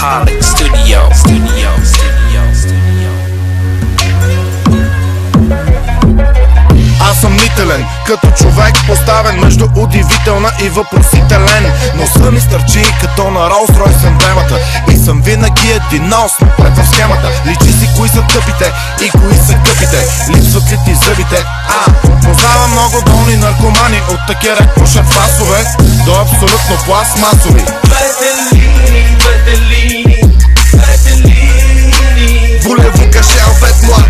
Workaholic Studio. Аз съм нителен, като човек поставен между удивителна и въпросителен. Но съм изтърчи като на Rolls-Royce емблемата и съм винаги един на осмо пред в схемата. Личи си кои са тъпите и кои са къпите, липсват ли ти зъбите? Познавам много долни наркомани, от такера пушат фасове до абсолютно пластмасови. Voulez-vous cacher en fait moi?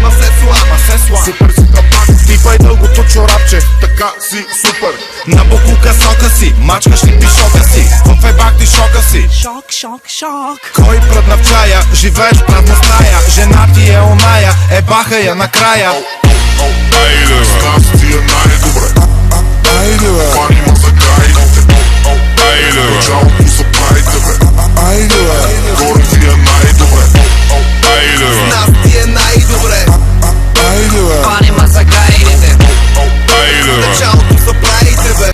Супер си капак, типа и дългото чорапче, така си супер. На буклука сока си, мачкаш ли пишока си? В ебак ти шока си. Шок. Кой пръдна в чая, живееш в празна стая. Жена ти е оная, ебаха я накрая. Айде бе, с нас ти е най-добре.